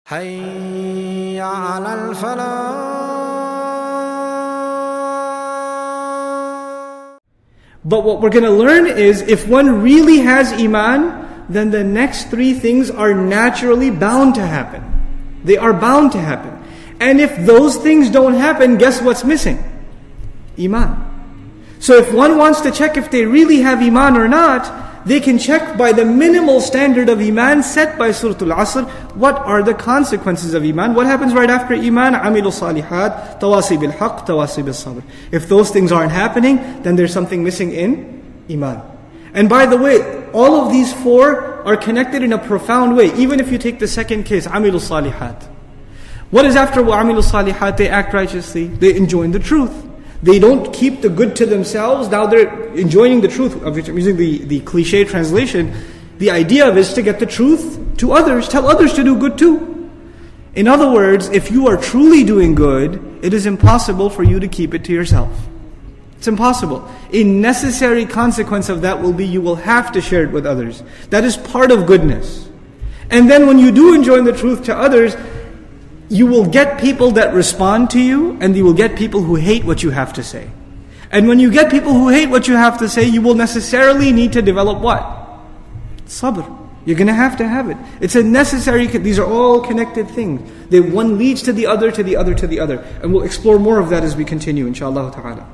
حي على الفلاح. But what we're going to learn is, if one really has iman, then the next three things are naturally bound to happen. They are bound to happen. And if those things don't happen, guess what's missing? Iman. So if one wants to check if they really have iman or not, they can check by the minimal standard of iman set by Surah Al-Asr. What are the consequences of iman? What happens right after iman? Amilu salihat, tawasi bil haqq, tawasi bil sabr. If those things aren't happening, then there's something missing in iman. And by the way, all of these four are connected in a profound way. Even if you take the second case, amilu salihat. What is after amilu salihat? They act righteously. They enjoin the truth. They don't keep the good to themselves. Now they're enjoining the truth, of which I'm using the cliche translation. The idea of it is to get the truth to others. Tell others to do good too. In other words, if you are truly doing good, it is impossible for you to keep it to yourself. It's impossible. A necessary consequence of that will be you will have to share it with others. That is part of goodness. And then when you do enjoin the truth to others, you will get people that respond to you, and you will get people who hate what you have to say. And when you get people who hate what you have to say, you will necessarily need to develop what? Sabr. You're going to have it. It's a necessary, these are all connected things. One leads to the other, to the other, to the other. And we'll explore more of that as we continue, inshaAllah ta'ala.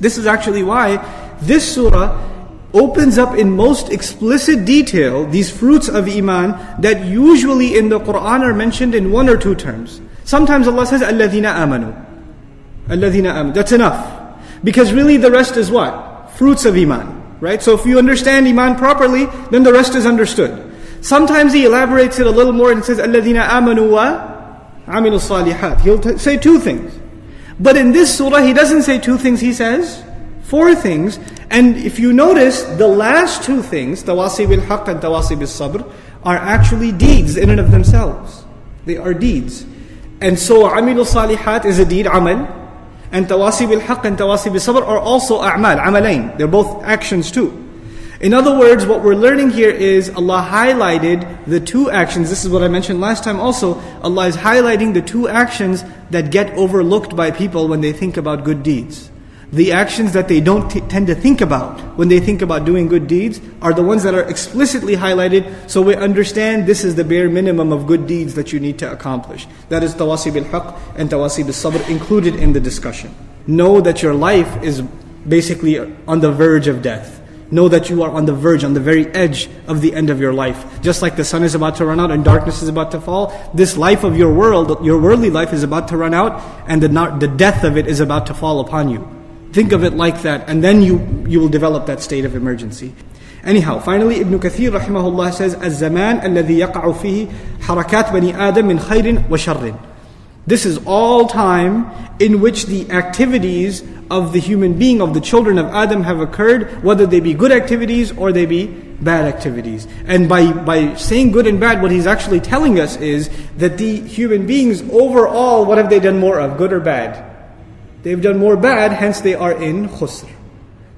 This is actually why this surah opens up in most explicit detail these fruits of iman that usually in the Quran are mentioned in one or two terms. Sometimes Allah says, الَّذِينَ آمَنُوا. الَّذِينَ آمَنُوا. That's enough. Because really the rest is what? Fruits of iman. Right? So if you understand iman properly, then the rest is understood. Sometimes He elaborates it a little more and says, الَّذِينَ آمَنُوا وَعَمِلُوا الصَّالِحَاتِ. He'll say two things. But in this surah, He doesn't say two things, He says four things. And if you notice, the last two things, tawasi bil haqq and tawasi bil sabr, are actually deeds in and of themselves. They are deeds. And so, amilu salihat is a deed, amal. And tawasi bil haqq and tawasi bil sabr are also a'mal, amalain. They're both actions too. In other words, what we're learning here is Allah highlighted the two actions. This is what I mentioned last time also. Allah is highlighting the two actions that get overlooked by people when they think about good deeds. The actions that they don't tend to think about when they think about doing good deeds are the ones that are explicitly highlighted, so we understand this is the bare minimum of good deeds that you need to accomplish. That is tawasi bil haqq and tawasi bil sabr included in the discussion. Know that your life is basically on the verge of death. Know that you are on the verge, on the very edge of the end of your life. Just like the sun is about to run out and darkness is about to fall, this life of your world, your worldly life is about to run out, and the death of it is about to fall upon you. Think of it like that, and then you will develop that state of emergency. Anyhow, finally, Ibn Kathir rahimahullah says, الزمان الذي يقع فيه حركات بني آدم من خير وشر. This is all time in which the activities of the human being, of the children of Adam have occurred, whether they be good activities or they be bad activities. And by saying good and bad, what he's actually telling us is that the human beings overall, what have they done more of, good or bad? They've done more bad, hence they are in khusr.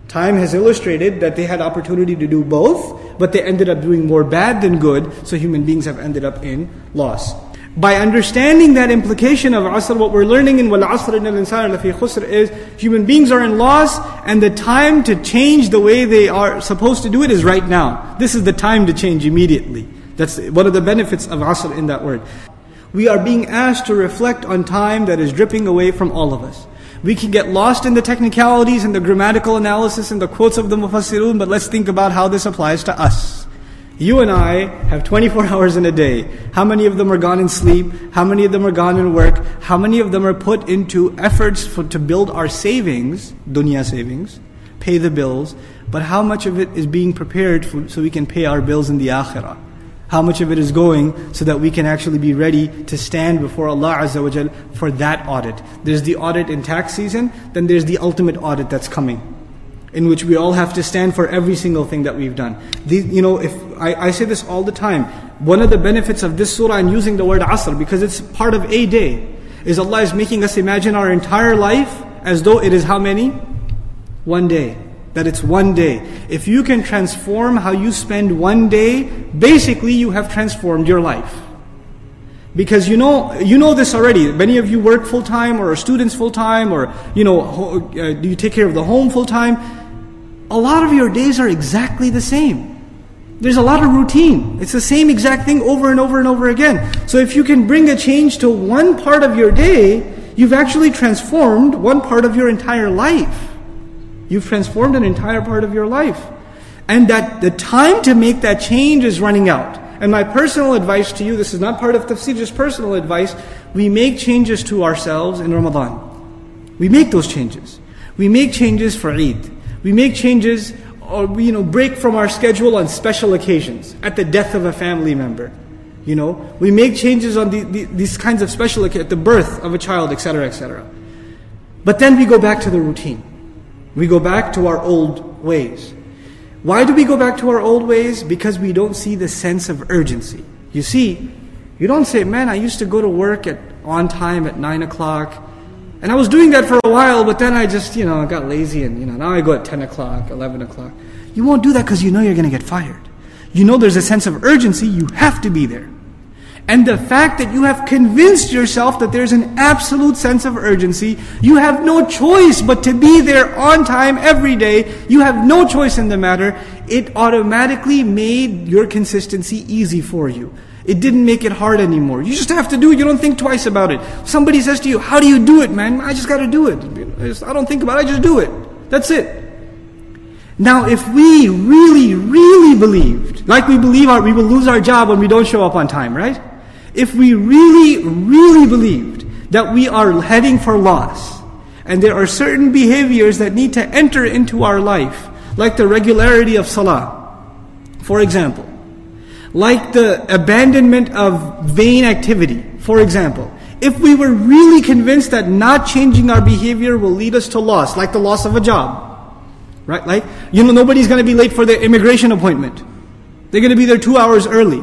Time has illustrated that they had opportunity to do both, but they ended up doing more bad than good, so human beings have ended up in loss. By understanding that implication of asr, what we're learning in wal asr innal insana lafi khusr is human beings are in loss, and the time to change the way they are supposed to do it is right now. This is the time to change immediately. That's one of the benefits of asr in that word. We are being asked to reflect on time that is dripping away from all of us. We can get lost in the technicalities and the grammatical analysis and the quotes of the mufassirun, but let's think about how this applies to us. You and I have 24 hours in a day. How many of them are gone in sleep? How many of them are gone in work? How many of them are put into efforts to build our savings, dunya savings, pay the bills, but how much of it is being prepared so we can pay our bills in the akhirah? How much of it is going so that we can actually be ready to stand before Allah Azza wa Jal for that audit. There's the audit in tax season, then there's the ultimate audit that's coming, in which we all have to stand for every single thing that we've done. If I say this all the time, one of the benefits of this surah and using the word asr, because it's part of a day, is Allah is making us imagine our entire life as though it is how many? One day. That it's one day. If you can transform how you spend one day, basically you have transformed your life. Because you know this already. Many of you work full-time or are students full-time, or do you take care of the home full-time? A lot of your days are exactly the same. There's a lot of routine. It's the same exact thing over and over and over again. So if you can bring a change to one part of your day, you've actually transformed one part of your entire life. You've transformed an entire part of your life. And that the time to make that change is running out. And my personal advice to you, this is not part of tafsir, just personal advice, we make changes to ourselves in Ramadan. We make those changes. We make changes for Eid. We make changes, or break from our schedule on special occasions, at the death of a family member. We make changes on these kinds of special occasions, at the birth of a child, etc., etc. But then we go back to the routine. We go back to our old ways. Why do we go back to our old ways? Because we don't see the sense of urgency. You see, you don't say, man, I used to go to work on time at 9 o'clock, and I was doing that for a while, but then I just, got lazy, and now I go at 10 o'clock, 11 o'clock. You won't do that because you know you're going to get fired. You know there's a sense of urgency, you have to be there. And the fact that you have convinced yourself that there's an absolute sense of urgency, you have no choice but to be there on time every day, you have no choice in the matter, it automatically made your consistency easy for you. It didn't make it hard anymore. You just have to do it, you don't think twice about it. Somebody says to you, how do you do it, man? I just got to do it. I don't think about it, I just do it. That's it. Now, if we really, really believed, like we believe we will lose our job when we don't show up on time, right? If we really, really believed that we are heading for loss, and there are certain behaviors that need to enter into our life, like the regularity of salah, for example, like the abandonment of vain activity, for example, if we were really convinced that not changing our behavior will lead us to loss, like the loss of a job, right? Like, nobody's going to be late for their immigration appointment. They're going to be there 2 hours early.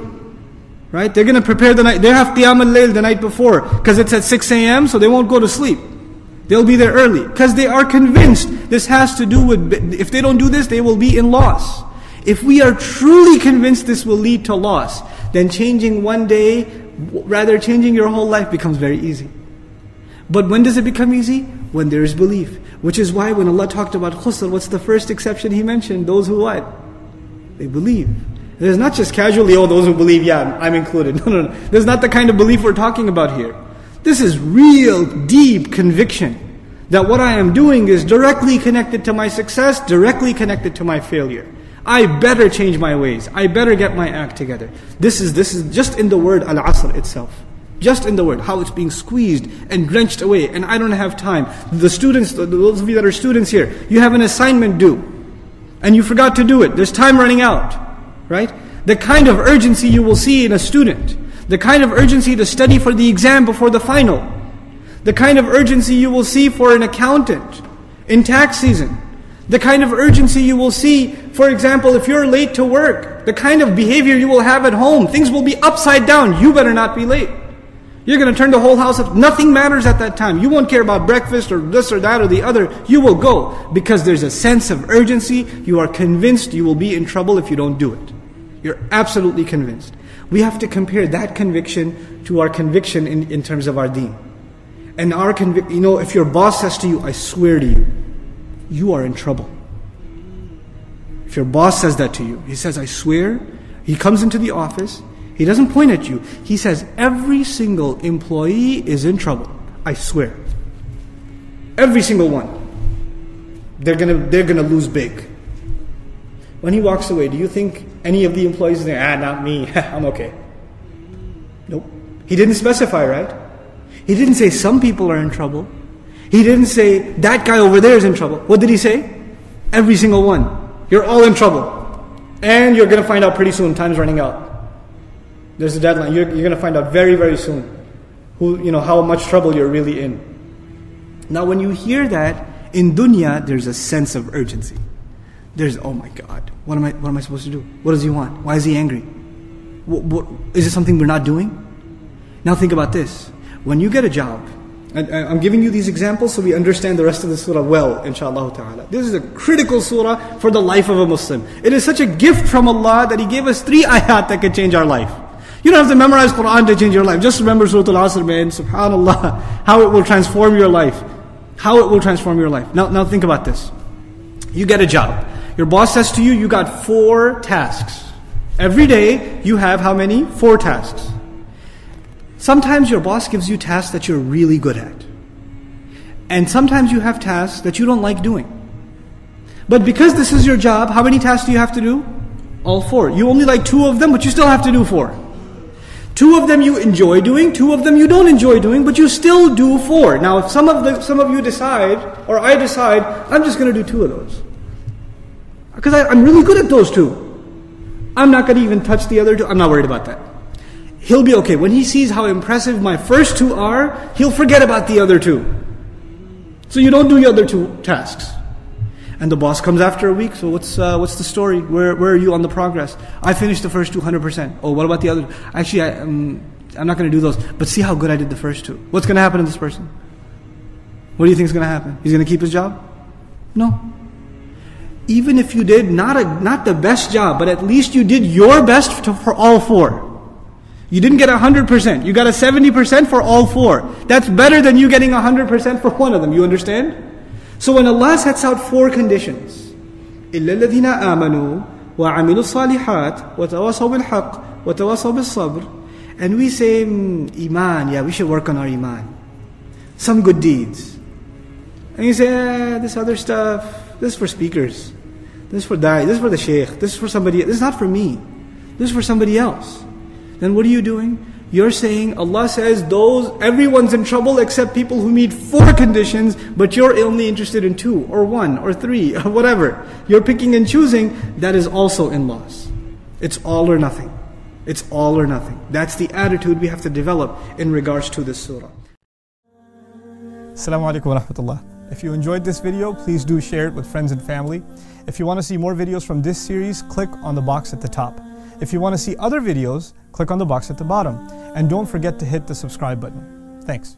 Right? They're going to prepare the night. They have Qiyam al-Layl the night before because it's at 6 a.m. so they won't go to sleep. They'll be there early because they are convinced this has to do with, if they don't do this, they will be in loss. If we are truly convinced this will lead to loss, then changing one day, rather changing your whole life becomes very easy. But when does it become easy? When there is belief. Which is why when Allah talked about khusr, what's the first exception He mentioned? Those who what? They believe. There's not just casually, those who believe, I'm included. No. There's not the kind of belief we're talking about here. This is real, deep conviction that what I am doing is directly connected to my success, directly connected to my failure. I better change my ways. I better get my act together. This is just in the word al-asr itself. Just in the word, how it's being squeezed and drenched away, and I don't have time. The students, those of you that are students here, you have an assignment due, and you forgot to do it. There's time running out. Right? The kind of urgency you will see in a student, the kind of urgency to study for the exam before the final, the kind of urgency you will see for an accountant in tax season, the kind of urgency you will see, for example, if you're late to work, the kind of behavior you will have at home, things will be upside down, you better not be late. You're going to turn the whole house up, nothing matters at that time. You won't care about breakfast or this or that or the other, you will go because there's a sense of urgency, you are convinced you will be in trouble if you don't do it. You're absolutely convinced. We have to compare that conviction to our conviction in terms of our deen. And our if your boss says to you, I swear to you, you are in trouble. If your boss says that to you, he says, I swear, he comes into the office, he doesn't point at you, he says, every single employee is in trouble. I swear. Every single one. They're gonna lose big. When he walks away, do you think any of the employees say, not me, I'm okay? Nope. He didn't specify, right? He didn't say some people are in trouble. He didn't say that guy over there is in trouble. What did he say? Every single one. You're all in trouble. And you're going to find out pretty soon, time's running out. There's a deadline. You're going to find out very, very soon how much trouble you're really in. Now when you hear that, in dunya, there's a sense of urgency. There's, oh my God, what am I supposed to do? What does he want? Why is he angry? Is it something we're not doing? Now think about this. When you get a job, and I'm giving you these examples so we understand the rest of the surah well, inshallah ta'ala. This is a critical surah for the life of a Muslim. It is such a gift from Allah that He gave us 3 ayat that can change our life. You don't have to memorize Quran to change your life. Just remember Surah Al-Asr, man. Subhanallah. How it will transform your life. How it will transform your life. Now think about this. You get a job. Your boss says to you, you got 4 tasks. Every day, you have how many? 4 tasks. Sometimes your boss gives you tasks that you're really good at. And sometimes you have tasks that you don't like doing. But because this is your job, how many tasks do you have to do? All 4. You only like 2 of them, but you still have to do 4. 2 of them you enjoy doing, 2 of them you don't enjoy doing, but you still do 4. Now if some of you decide, or I decide, I'm just going to do 2 of those. Because I'm really good at those 2. I'm not going to even touch the other 2. I'm not worried about that. He'll be okay. When he sees how impressive my first 2 are, he'll forget about the other 2. So you don't do the other 2 tasks. And the boss comes after a week, so what's the story? Where are you on the progress? I finished the first 200%. Oh, what about the other? Actually, I'm not going to do those. But see how good I did the first 2. What's going to happen to this person? What do you think is going to happen? He's going to keep his job? No. Even if you did not the best job, but at least you did your best for all 4. You didn't get 100%. You got a 70% for all 4. That's better than you getting 100% for one of them. You understand? So when Allah sets out 4 conditions, إِلَّا الَّذِينَ آمَنُوا وَعَمِلُوا الصَّالِحَاتِ وَتَوَاصَوْا بِالْحَقِّ وَتَوَاصَوْا بِالصَّبْرِ, and we say, Iman, yeah, we should work on our Iman. Some good deeds. And you say, this other stuff, this is for speakers. This is for da'i, this is for the sheikh, this is for somebody, this is not for me. This is for somebody else. Then what are you doing? You're saying, Allah says, everyone's in trouble except people who meet 4 conditions, but you're only interested in 2, or 1, or 3, or whatever. You're picking and choosing, that is also in loss. It's all or nothing. It's all or nothing. That's the attitude we have to develop in regards to this surah. Assalamu alaikum wa rahmatullah. If you enjoyed this video, please do share it with friends and family. If you want to see more videos from this series, click on the box at the top. If you want to see other videos, click on the box at the bottom. And don't forget to hit the subscribe button. Thanks.